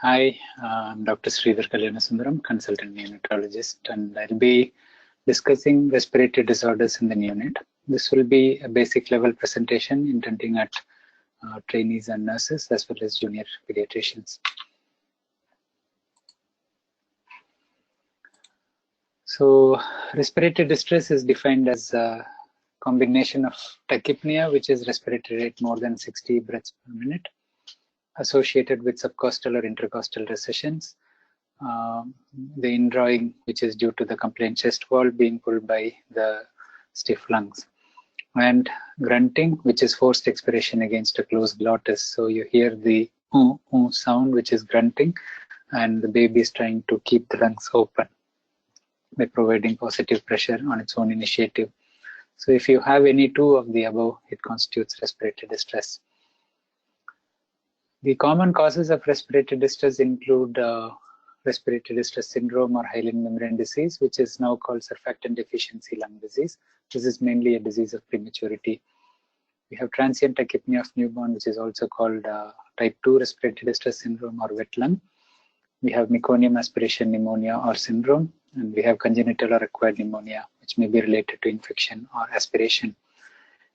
Hi, I'm Dr. Sridhar Kalyanasundaram, consultant neonatologist, and I'll be discussing respiratory disorders in the neonate. This will be a basic level presentation intending at trainees and nurses as well as junior pediatricians. So, respiratory distress is defined as a combination of tachypnea, which is respiratory rate more than 60 breaths per minute, associated with subcostal or intercostal recessions. The indrawing, which is due to the complaint chest wall being pulled by the stiff lungs, and grunting, which is forced expiration against a closed glottis. So you hear the sound, which is grunting, and the baby is trying to keep the lungs open by providing positive pressure on its own initiative. So if you have any two of the above, it constitutes respiratory distress. The common causes of respiratory distress include respiratory distress syndrome or hyaline membrane disease, which is now called surfactant deficiency lung disease. This is mainly a disease of prematurity. We have transient tachypnea of newborn, which is also called type 2 respiratory distress syndrome or wet lung. We have meconium aspiration pneumonia or syndrome, and we have congenital or acquired pneumonia, which may be related to infection or aspiration.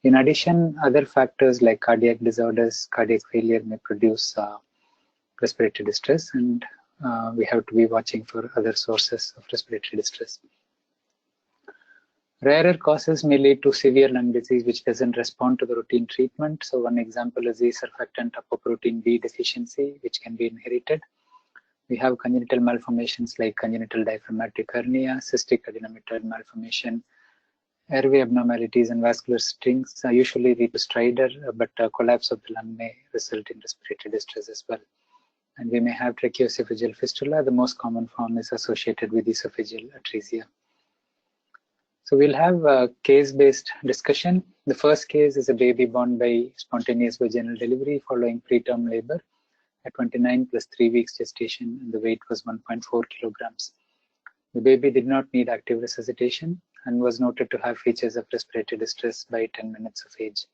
In addition, other factors like cardiac disorders, cardiac failure may produce respiratory distress, and we have to be watching for other sources of respiratory distress. Rarer causes may lead to severe lung disease which doesn't respond to the routine treatment. So one example is the surfactant apoprotein B deficiency, which can be inherited. We have congenital malformations like congenital diaphragmatic hernia, cystic adenomatous malformation, airway abnormalities, and vascular strings usually lead to stridor, but collapse of the lung may result in respiratory distress as well. And we may have tracheoesophageal fistula. The most common form is associated with esophageal atresia. So we'll have a case-based discussion. The first case is a baby born by spontaneous vaginal delivery following preterm labor at 29 plus 3 weeks gestation, and the weight was 1.4 kilograms. The baby did not need active resuscitation and was noted to have features of respiratory distress by 10 minutes of age.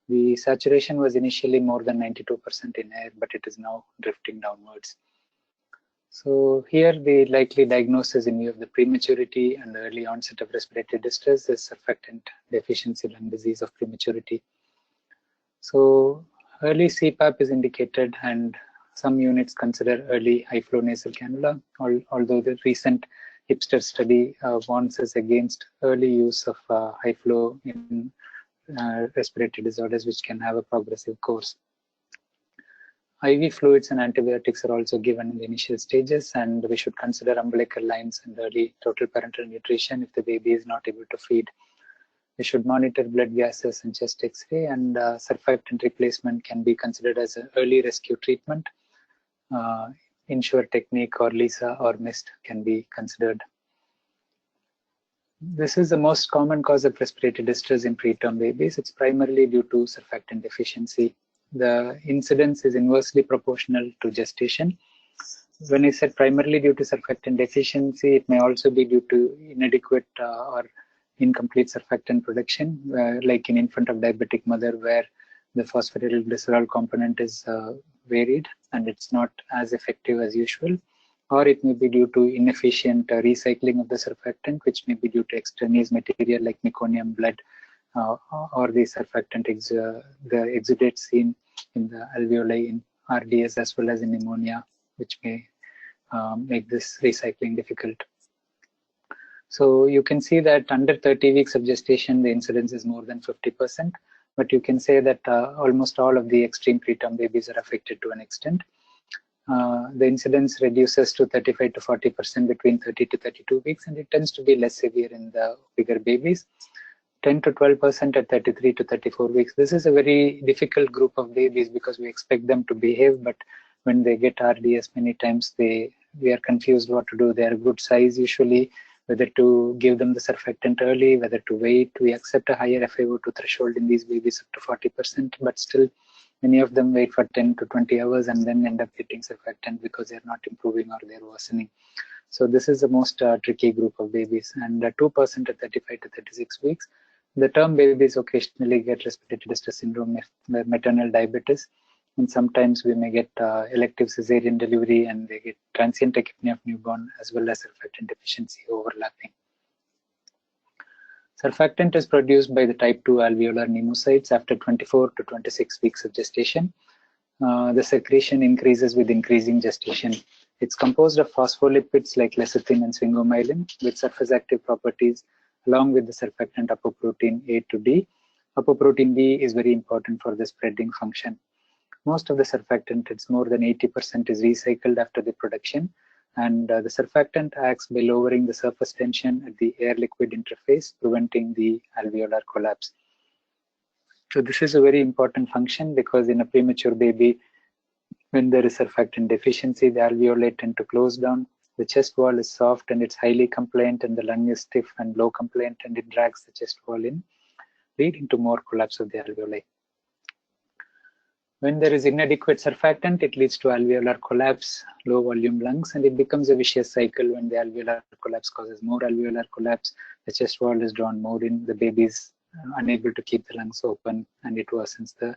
The saturation was initially more than 92% in air, but it is now drifting downwards. So here the likely diagnosis in view of the prematurity and the early onset of respiratory distress is surfactant deficiency lung disease of prematurity. So early CPAP is indicated, and some units consider early high flow nasal cannula, although the recent hipster study warns us against early use of high flow in respiratory disorders which can have a progressive course. IV fluids and antibiotics are also given in the initial stages, and we should consider umbilical lines and early total parenteral nutrition if the baby is not able to feed. We should monitor blood gases and chest X-ray, and surfactant replacement can be considered as an early rescue treatment. Ensure technique or LISA or MIST can be considered. This is the most common cause of respiratory distress in preterm babies. It's primarily due to surfactant deficiency. The incidence is inversely proportional to gestation. When I said primarily due to surfactant deficiency, it may also be due to inadequate or incomplete surfactant production, like in infant of diabetic mother, where the phosphatidylglycerol component is varied and it's not as effective as usual, or it may be due to inefficient recycling of the surfactant, which may be due to extraneous material like meconium, blood, or the surfactant, the exudate seen in the alveoli in RDS as well as in pneumonia, which may make this recycling difficult. So you can see that under 30 weeks of gestation, the incidence is more than 50%, but you can say that almost all of the extreme preterm babies are affected to an extent. The incidence reduces to 35 to 40% between 30 to 32 weeks, and it tends to be less severe in the bigger babies. 10 to 12% at 33 to 34 weeks. This is a very difficult group of babies because we expect them to behave, but when they get RDS, many times we are confused what to do. They are good size usually, whether to give them the surfactant early, whether to wait. We accept a higher FiO2 threshold in these babies up to 40%, but still many of them wait for 10 to 20 hours and then end up getting surfactant because they're not improving or they're worsening. So this is the most tricky group of babies, and 2% at 35 to 36 weeks. The term babies occasionally get respiratory distress syndrome if maternal diabetes, And sometimes we may get elective cesarean delivery and they get transient tachypnea of newborn as well as surfactant deficiency overlapping. Surfactant is produced by the type 2 alveolar pneumocytes after 24 to 26 weeks of gestation. The secretion increases with increasing gestation. It's composed of phospholipids like lecithin and sphingomyelin with surface active properties along with the surfactant apoprotein A to D. Apoprotein B is very important for the spreading function. Most of the surfactant, it's more than 80%, is recycled after the production, and the surfactant acts by lowering the surface tension at the air-liquid interface, preventing the alveolar collapse. So this is a very important function because in a premature baby, when there is surfactant deficiency, the alveoli tend to close down, the chest wall is soft and it's highly compliant, and the lung is stiff and low compliant, and it drags the chest wall in, leading to more collapse of the alveoli. When there is inadequate surfactant, it leads to alveolar collapse, low volume lungs, and it becomes a vicious cycle. When the alveolar collapse causes more alveolar collapse, the chest wall is drawn more in, the baby is unable to keep the lungs open, and it worsens the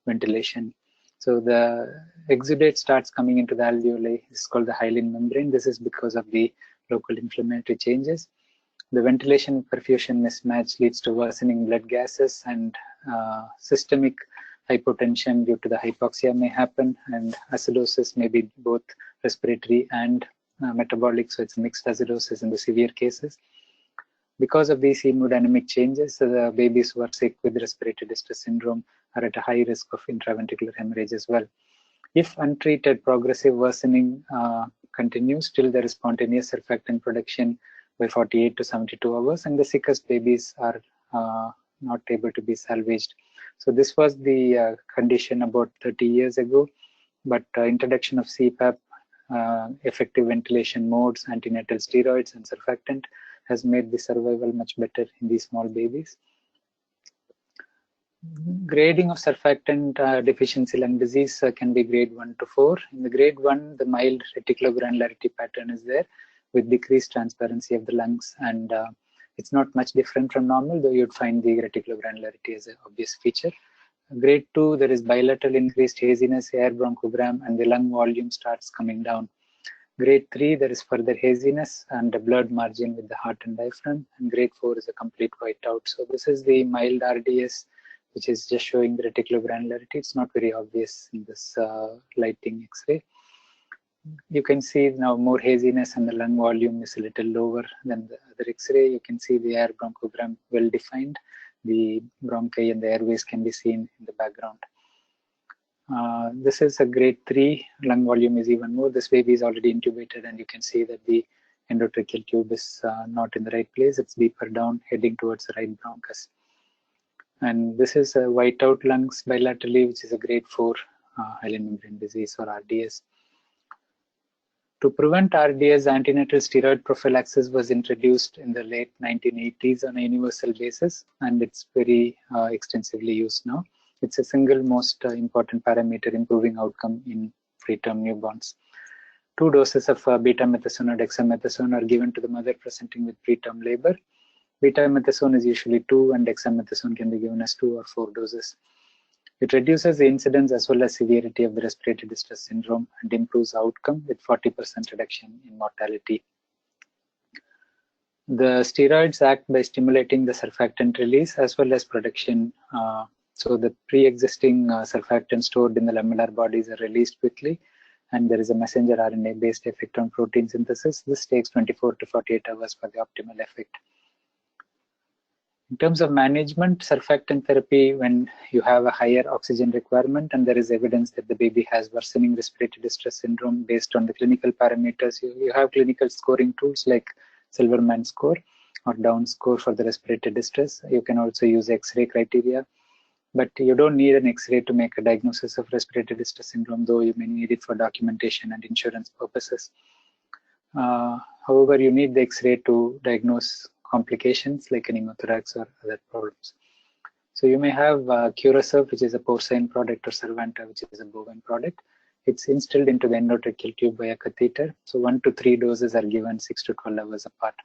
ventilation. So the exudate starts coming into the alveoli. This is called the hyaline membrane. This is because of the local inflammatory changes. The ventilation perfusion mismatch leads to worsening blood gases, and systemic hypotension due to the hypoxia may happen, and acidosis may be both respiratory and metabolic, so it's mixed acidosis in the severe cases. Because of these hemodynamic changes, the babies who are sick with respiratory distress syndrome are at a high risk of intraventricular hemorrhage as well. If untreated, progressive worsening continues till there is spontaneous surfactant production by 48 to 72 hours, and the sickest babies are not able to be salvaged. So this was the condition about 30 years ago, but introduction of CPAP, effective ventilation modes, antenatal steroids, and surfactant has made the survival much better in these small babies. Grading of surfactant deficiency lung disease can be grade 1 to 4. In the grade 1, the mild reticulogranularity pattern is there with decreased transparency of the lungs, and it's not much different from normal, though you'd find the reticulogranularity as an obvious feature. Grade 2, there is bilateral increased haziness, air bronchogram, and the lung volume starts coming down. Grade 3, there is further haziness and a blurred margin with the heart and diaphragm, and grade 4 is a complete whiteout. So this is the mild RDS, which is just showing the reticulogranularity. It's not very obvious in this lighting X-ray. You can see now more haziness, and the lung volume is a little lower than the other X-ray. You can see the air bronchogram well defined. The bronchi and the airways can be seen in the background. This is a grade 3. Lung volume is even more. This baby is already intubated, and you can see that the endotracheal tube is not in the right place. It's deeper down, heading towards the right bronchus. And this is a whiteout lungs bilaterally, which is a grade 4 hyaline membrane disease or RDS. To prevent RDS, antenatal steroid prophylaxis was introduced in the late 1980s on a universal basis, and it's very extensively used now. It's a single most important parameter improving outcome in preterm newborns. 2 doses of betamethasone or dexamethasone are given to the mother presenting with preterm labor. Betamethasone is usually 2, and dexamethasone can be given as 2 or 4 doses. It reduces the incidence as well as severity of the respiratory distress syndrome and improves outcome with 40% reduction in mortality. The steroids act by stimulating the surfactant release as well as production. So the pre-existing surfactant stored in the lamellar bodies are released quickly, and there is a messenger RNA-based effect on protein synthesis. This takes 24 to 48 hours for the optimal effect. In terms of management, surfactant therapy, when you have a higher oxygen requirement and there is evidence that the baby has worsening respiratory distress syndrome based on the clinical parameters, you have clinical scoring tools like Silverman score or Down score for the respiratory distress. You can also use X-ray criteria, but you don't need an X-ray to make a diagnosis of respiratory distress syndrome, though you may need it for documentation and insurance purposes. However, you need the X-ray to diagnose complications like a pneumothorax or other problems. So you may have Curasurf, which is a porcine product, or Survanta, which is a bovine product. It's instilled into the endotracheal tube by a catheter. So 1 to 3 doses are given 6 to 12 hours apart.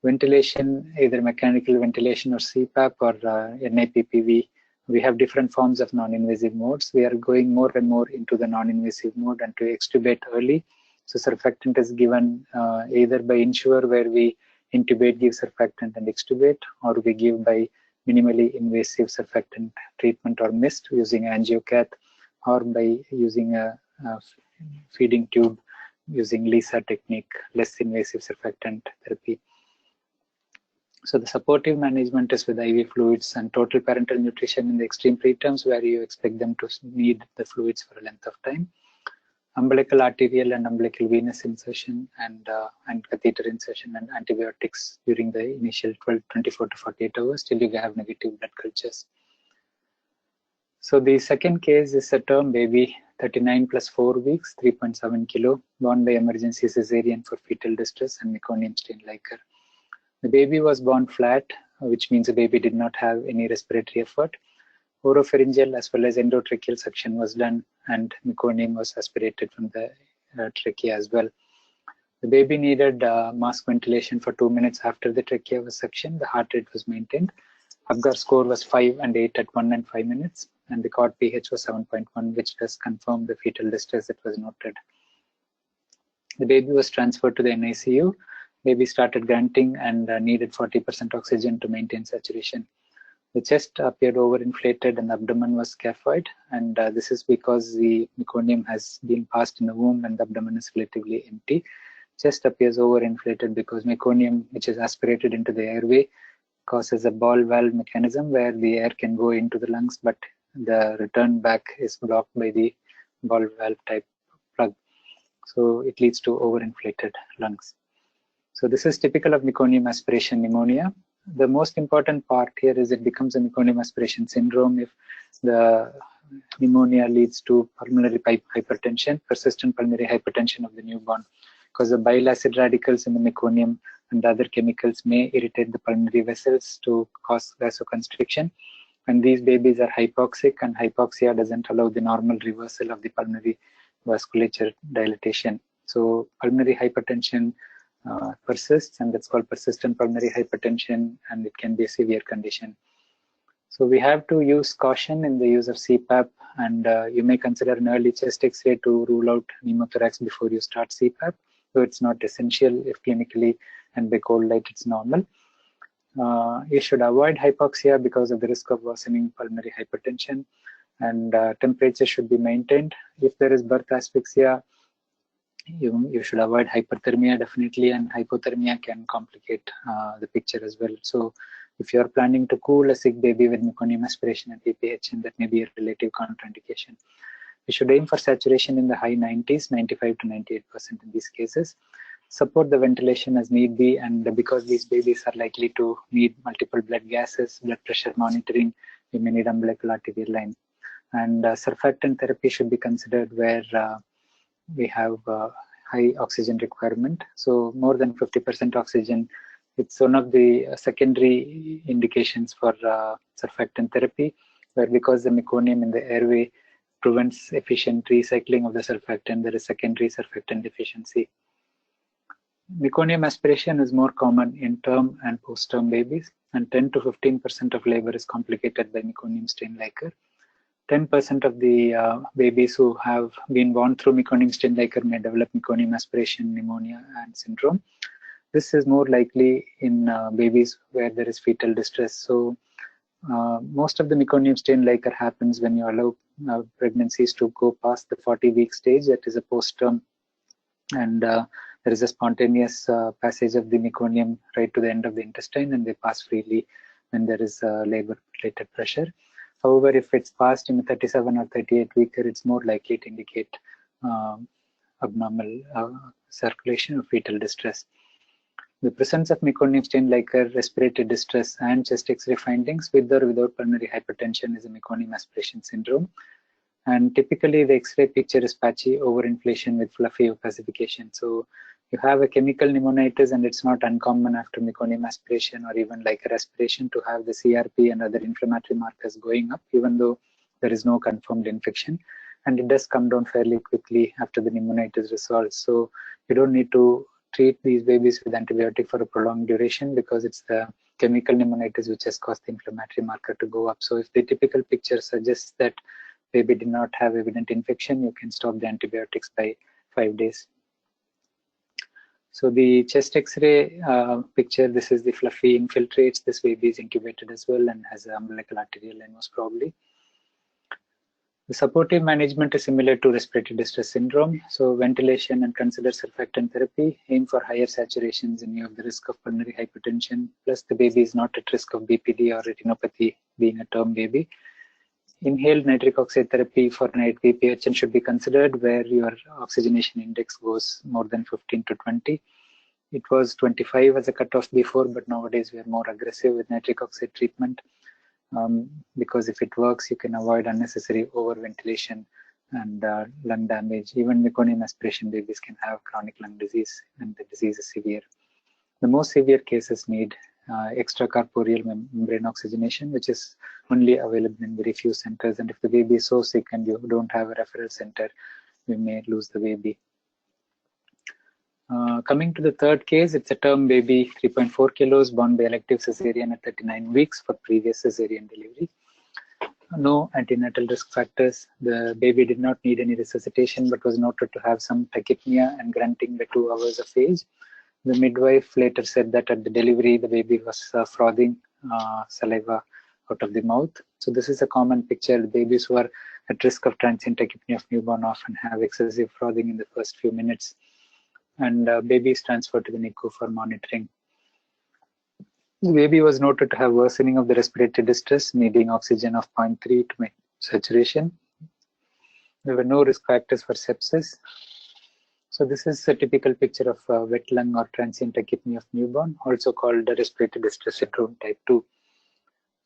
Ventilation, either mechanical ventilation or CPAP or NIPPV, We have different forms of non-invasive modes. We are going more and more into the non-invasive mode and to extubate early. So surfactant is given either by Ensure, where we intubate, give surfactant and extubate, or we give by minimally invasive surfactant treatment or mist using angiocath, or by using a feeding tube using LISA technique, less invasive surfactant therapy. So the supportive management is with IV fluids and total parenteral nutrition in the extreme preterms, where you expect them to need the fluids for a length of time. Umbilical arterial and umbilical venous insertion and catheter insertion and antibiotics during the initial 24 to 48 hours till you have negative blood cultures. So the second case is a term baby, 39 plus 4 weeks, 3.7 kilo, born by emergency cesarean for fetal distress and meconium stain liquor. The baby was born flat, which means the baby did not have any respiratory effort. Oropharyngeal as well as endotracheal suction was done, and meconium was aspirated from the trachea as well. The baby needed mask ventilation for 2 minutes after the trachea was suctioned. The heart rate was maintained. Apgar score was 5 and 8 at 1 and 5 minutes, and the cord pH was 7.1, which does confirm the fetal distress that was noted. The baby was transferred to the NICU. Baby started grunting and needed 40% oxygen to maintain saturation. The chest appeared overinflated and the abdomen was scaphoid, and this is because the meconium has been passed in the womb and the abdomen is relatively empty. Chest appears overinflated because meconium, which is aspirated into the airway, causes a ball valve mechanism where the air can go into the lungs, but the return back is blocked by the ball valve type plug. So it leads to overinflated lungs. So this is typical of meconium aspiration pneumonia. The most important part here is it becomes a meconium aspiration syndrome if the pneumonia leads to pulmonary hypertension, persistent pulmonary hypertension of the newborn, because the bile acid radicals in the meconium and other chemicals may irritate the pulmonary vessels to cause vasoconstriction. And these babies are hypoxic, and hypoxia doesn't allow the normal reversal of the pulmonary vasculature dilatation. So pulmonary hypertension persists, and that's called persistent pulmonary hypertension, and it can be a severe condition. So we have to use caution in the use of CPAP, and you may consider an early chest X-ray to rule out pneumothorax before you start CPAP, so it's not essential if clinically and by cold light it's normal. You should avoid hypoxia because of the risk of worsening pulmonary hypertension, and temperature should be maintained. If there is birth asphyxia, you should avoid hyperthermia definitely, and hypothermia can complicate the picture as well. So if you're planning to cool a sick baby with meconium aspiration and PPHN, that may be a relative contraindication. We should aim for saturation in the high 90s, 95 to 98% in these cases. Support the ventilation as need be, and because these babies are likely to need multiple blood gases, blood pressure monitoring, we may need umbilical arterial line. And surfactant therapy should be considered where we have high oxygen requirement. So more than 50% oxygen, it's one of the secondary indications for surfactant therapy, where because the meconium in the airway prevents efficient recycling of the surfactant, there is secondary surfactant deficiency. Meconium aspiration is more common in term and post-term babies, and 10 to 15% of labor is complicated by meconium stain liquor. 10% of the babies who have been born through meconium stain liquor may develop meconium aspiration pneumonia and syndrome. This is more likely in babies where there is fetal distress. So most of the meconium stain liquor happens when you allow pregnancies to go past the 40-week stage, that is a post-term, and there is a spontaneous passage of the meconium right to the end of the intestine, and they pass freely when there is labor-related pressure. However, if it's passed in a 37 or 38 weeker, it's more likely to indicate abnormal circulation of fetal distress. The presence of meconium stain liquor, respiratory distress, and chest X-ray findings with or without pulmonary hypertension is a meconium aspiration syndrome. And typically, the X-ray picture is patchy overinflation with fluffy opacification. So you have a chemical pneumonitis, and it's not uncommon after meconium aspiration or even like a respiration to have the CRP and other inflammatory markers going up, even though there is no confirmed infection. And it does come down fairly quickly after the pneumonitis resolves. So you don't need to treat these babies with antibiotic for a prolonged duration because it's the chemical pneumonitis which has caused the inflammatory marker to go up. So if the typical picture suggests that baby did not have evident infection, you can stop the antibiotics by 5 days. So the chest X-ray picture, this is the fluffy infiltrates. This baby is incubated as well and has an umbilical arterial line most probably. The supportive management is similar to respiratory distress syndrome. So ventilation and consider surfactant therapy. Aim for higher saturations in view of the risk of pulmonary hypertension. Plus the baby is not at risk of BPD or retinopathy being a term baby. Inhaled nitric oxide therapy for an 8 ppHN should be considered where your oxygenation index goes more than 15 to 20. It was 25 as a cutoff before, but nowadays we are more aggressive with nitric oxide treatment. Because if it works, you can avoid unnecessary overventilation and lung damage. Even meconium aspiration babies can have chronic lung disease and the disease is severe. The most severe cases need extracorporeal membrane oxygenation, which is only available in very few centers. And if the baby is so sick and you don't have a referral center, we may lose the baby. Coming to the third case, it's a term baby, 3.4 kilos, born by elective cesarean at 39 weeks for previous cesarean delivery. No antenatal risk factors. The baby did not need any resuscitation, but was noted to have some tachypnea and grunting by 2 hours of age. The midwife later said that at the delivery, the baby was frothing saliva out of the mouth. So this is a common picture. The babies who are at risk of transient tachypnea of newborn often have excessive frothing in the first few minutes. And baby is transferred to the NICU for monitoring. The baby was noted to have worsening of the respiratory distress, needing oxygen of 0.3 to make saturation. There were no risk factors for sepsis. So this is a typical picture of wet lung or transient tachypnea of newborn, also called respiratory distress syndrome type 2.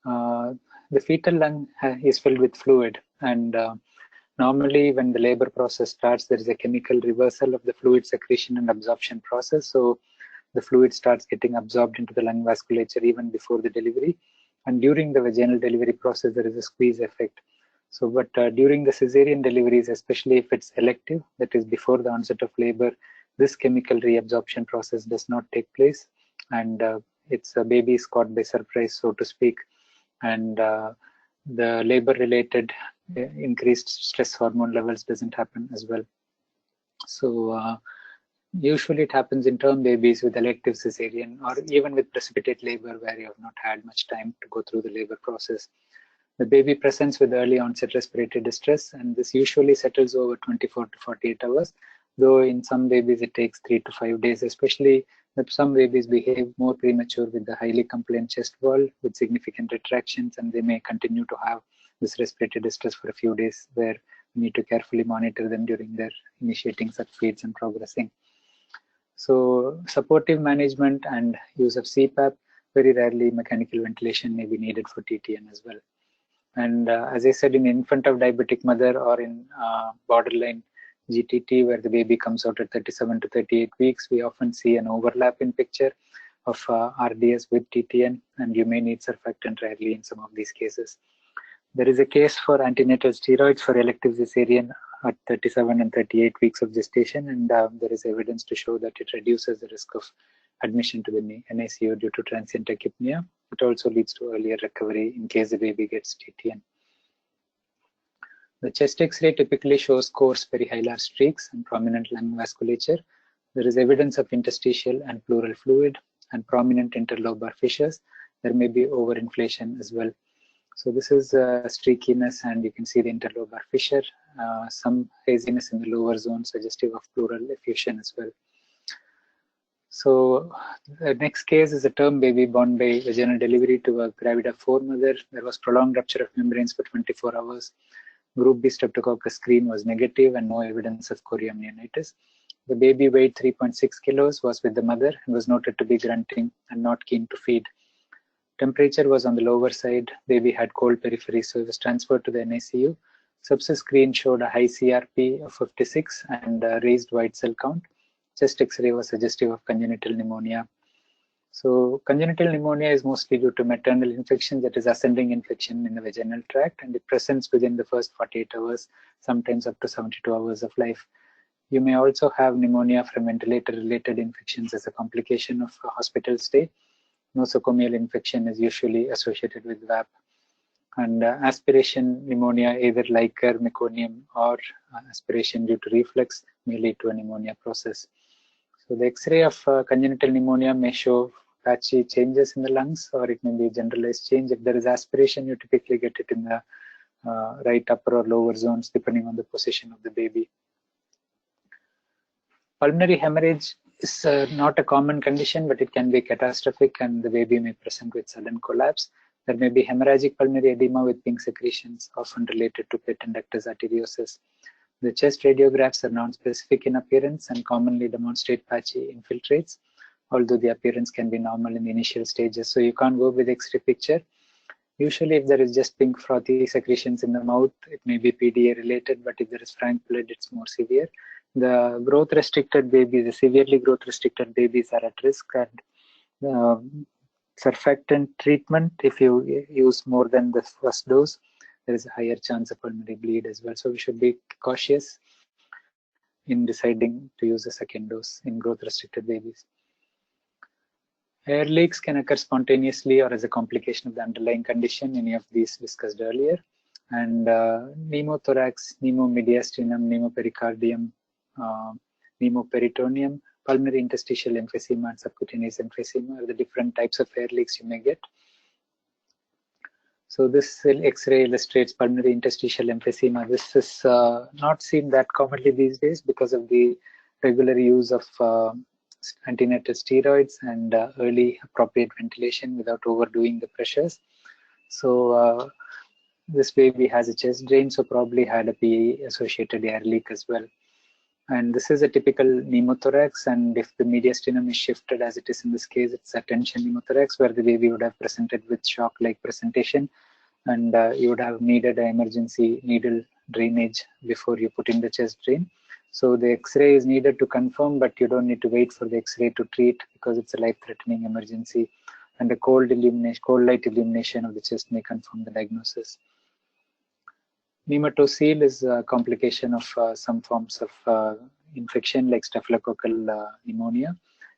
The fetal lung is filled with fluid, and normally, when the labor process starts, there is a chemical reversal of the fluid secretion and absorption process. So the fluid starts getting absorbed into the lung vasculature even before the delivery. And during the vaginal delivery process, there is a squeeze effect. So, but during the cesarean deliveries, especially if it's elective, that is before the onset of labor, this chemical reabsorption process does not take place. And it's a baby is caught by surprise, so to speak. And the labor-related increased stress hormone levels doesn't happen as well. So usually it happens in term babies with elective cesarean or even with precipitate labor where you have not had much time to go through the labor process. The baby presents with early onset respiratory distress, and this usually settles over 24 to 48 hours, though in some babies it takes 3 to 5 days, especially that some babies behave more premature with the highly compliant chest wall with significant retractions, and they may continue to have this respiratory distress for a few days, where we need to carefully monitor them during their initiating such feeds and progressing. So supportive management and use of CPAP, very rarely mechanical ventilation may be needed for TTN as well. And as I said, in infant of diabetic mother or in borderline GTT, where the baby comes out at 37 to 38 weeks, we often see an overlap in picture of RDS with TTN, and you may need surfactant rarely in some of these cases. There is a case for antenatal steroids for elective cesarean at 37 and 38 weeks of gestation, and there is evidence to show that it reduces the risk of admission to the NICU due to transient tachypnea. It also leads to earlier recovery in case the baby gets TTN. The chest X-ray typically shows coarse perihilar streaks and prominent lung vasculature. There is evidence of interstitial and pleural fluid and prominent interlobar fissures. There may be overinflation as well. So this is streakiness, and you can see the interlobar fissure, some haziness in the lower zone suggestive of pleural effusion as well. So the next case is a term baby born by vaginal delivery to a gravida 4 mother. There was prolonged rupture of membranes for 24 hours. Group B streptococcus screen was negative and no evidence of chorioamnionitis. The baby weighed 3.6 kilos, was with the mother, and was noted to be grunting and not keen to feed. Temperature was on the lower side. Baby had cold periphery, so it was transferred to the NICU. Sepsis screen showed a high CRP of 56 and a raised white cell count. Chest X-ray was suggestive of congenital pneumonia. So congenital pneumonia is mostly due to maternal infection, that is ascending infection in the vaginal tract, and it presents within the first 48 hours, sometimes up to 72 hours of life. You may also have pneumonia from ventilator-related infections as a complication of a hospital stay. Nosocomial infection is usually associated with VAP. And aspiration pneumonia, either liquor, meconium, or aspiration due to reflux, may lead to a pneumonia process. So the X-ray of congenital pneumonia may show patchy changes in the lungs, or it may be a generalized change. If there is aspiration, you typically get it in the right upper or lower zones, depending on the position of the baby. Pulmonary hemorrhage is not a common condition, but it can be catastrophic, and the baby may present with sudden collapse. There may be hemorrhagic pulmonary edema with pink secretions, often related to patent ductus arteriosus. The chest radiographs are non-specific in appearance and commonly demonstrate patchy infiltrates, although the appearance can be normal in the initial stages. So you can't go with X-ray picture. Usually, if there is just pink frothy secretions in the mouth, it may be PDA related, but if there is frank blood, it's more severe. The growth restricted babies, the severely growth restricted babies are at risk, and surfactant treatment, if you use more than the first dose, there is a higher chance of pulmonary bleed as well. So we should be cautious in deciding to use a second dose in growth restricted babies. Air leaks can occur spontaneously or as a complication of the underlying condition, any of these discussed earlier. And pneumothorax, pneumomediastinum, pneumopericardium, pneumoperitoneum, pulmonary interstitial emphysema, and subcutaneous emphysema are the different types of air leaks you may get. So this X-ray illustrates pulmonary interstitial emphysema. This is not seen that commonly these days because of the regular use of antenatal steroids and early appropriate ventilation without overdoing the pressures. So this baby has a chest drain, so probably had a PE associated air leak as well. And this is a typical pneumothorax, and if the mediastinum is shifted as it is in this case, it's a tension pneumothorax where the baby would have presented with shock-like presentation, and you would have needed an emergency needle drainage before you put in the chest drain. So the X-ray is needed to confirm, but you don't need to wait for the X-ray to treat because it's a life-threatening emergency, and a cold light illumination of the chest may confirm the diagnosis. Pneumococcal is a complication of some forms of infection like staphylococcal pneumonia.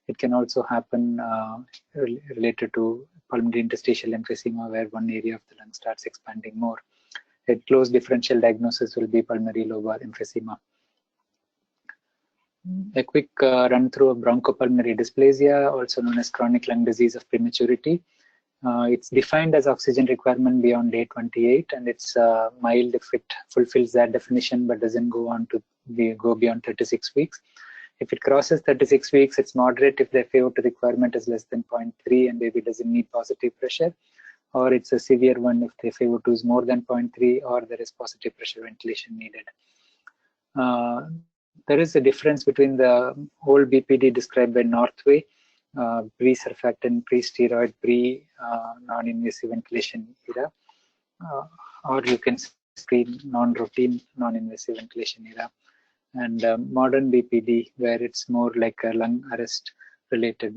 It can also happen related to pulmonary interstitial emphysema, where one area of the lung starts expanding more. A close differential diagnosis will be pulmonary lobar emphysema. A quick run through of bronchopulmonary dysplasia, also known as chronic lung disease of prematurity. It's defined as oxygen requirement beyond day 28, and it's mild if it fulfills that definition but doesn't go on to go beyond 36 weeks. If it crosses 36 weeks, it's moderate if the FaO2 requirement is less than 0.3 and baby doesn't need positive pressure, or it's a severe one if the FaO2 is more than 0.3 or there is positive pressure ventilation needed. There is a difference between the whole BPD described by Northway, pre-surfactant, pre-steroid, pre-non-invasive ventilation era, or you can screen non-routine, non-invasive ventilation era, and modern BPD, where it's more like a lung arrest related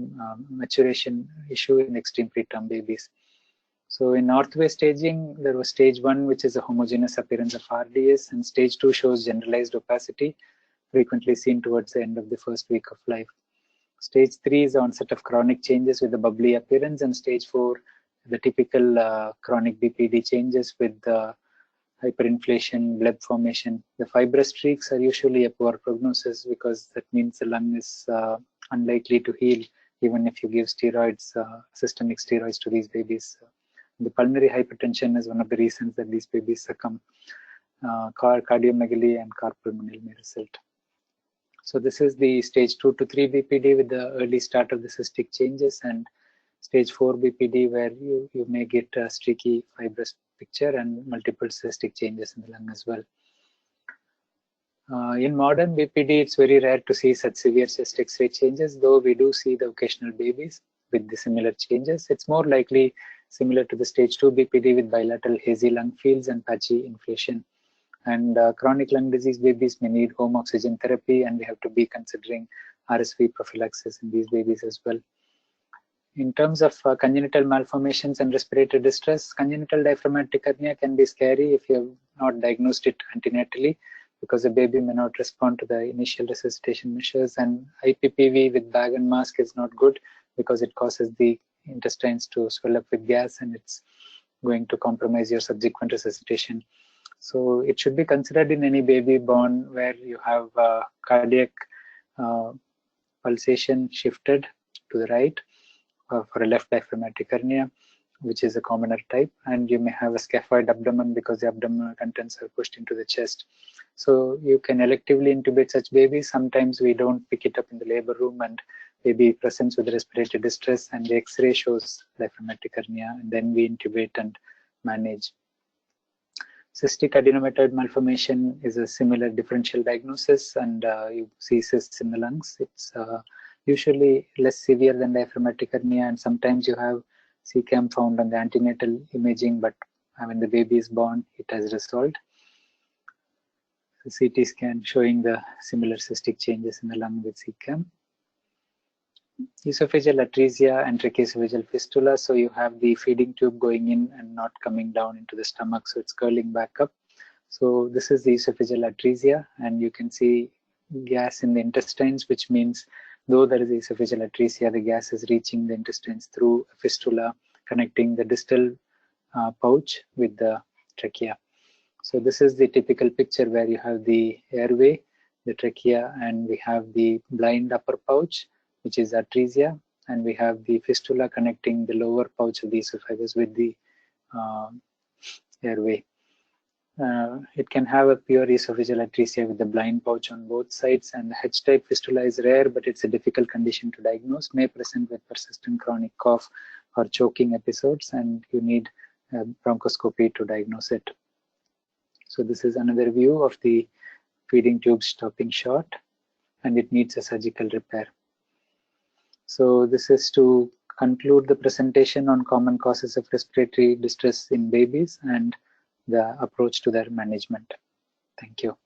maturation issue in extreme preterm babies. So in Northway staging, there was stage 1, which is a homogeneous appearance of RDS, and stage 2 shows generalized opacity, frequently seen towards the end of the first week of life. Stage 3 is onset of chronic changes with a bubbly appearance, and stage 4, the typical chronic BPD changes with hyperinflation, blood formation. The fibrous streaks are usually a poor prognosis because that means the lung is unlikely to heal even if you give steroids, systemic steroids to these babies. The pulmonary hypertension is one of the reasons that these babies succumb. Cardiomegaly and carpulmonal may result. So this is the stage 2 to 3 BPD with the early start of the cystic changes, and stage 4 BPD where you may get a streaky fibrous picture and multiple cystic changes in the lung as well. In modern BPD, it's very rare to see such severe chest X-ray changes, though we do see the occasional babies with the similar changes. It's more likely similar to the stage 2 BPD with bilateral hazy lung fields and patchy inflation. And chronic lung disease babies may need home oxygen therapy, and we have to be considering RSV prophylaxis in these babies as well. In terms of congenital malformations and respiratory distress, congenital diaphragmatic hernia can be scary if you have not diagnosed it antenatally, because the baby may not respond to the initial resuscitation measures, and IPPV with bag and mask is not good because it causes the intestines to swell up with gas, and it's going to compromise your subsequent resuscitation. So it should be considered in any baby born where you have cardiac pulsation shifted to the right for a left diaphragmatic hernia, which is a commoner type, and you may have a scaphoid abdomen because the abdominal contents are pushed into the chest. So you can electively intubate such babies. Sometimes we don't pick it up in the labor room and baby presents with respiratory distress and the X-ray shows diaphragmatic hernia, and then we intubate and manage. Cystic adenomatoid malformation is a similar differential diagnosis, and you see cysts in the lungs. It's usually less severe than diaphragmatic hernia, and sometimes you have CCAM found on the antenatal imaging, but when the baby is born, it has resolved. The CT scan showing the similar cystic changes in the lung with CCAM. Esophageal atresia and tracheoesophageal fistula. So you have the feeding tube going in and not coming down into the stomach, so it's curling back up. So this is the esophageal atresia, and you can see gas in the intestines, which means though there is esophageal atresia, the gas is reaching the intestines through a fistula connecting the distal pouch with the trachea. So this is the typical picture where you have the airway, the trachea, and we have the blind upper pouch, which is atresia, and we have the fistula connecting the lower pouch of the esophagus with the airway. It can have a pure esophageal atresia with the blind pouch on both sides, and the H-type fistula is rare, but it's a difficult condition to diagnose, may present with persistent chronic cough or choking episodes, and you need bronchoscopy to diagnose it. So this is another view of the feeding tube stopping short, and it needs a surgical repair. So this is to conclude the presentation on common causes of respiratory distress in babies and the approach to their management. Thank you.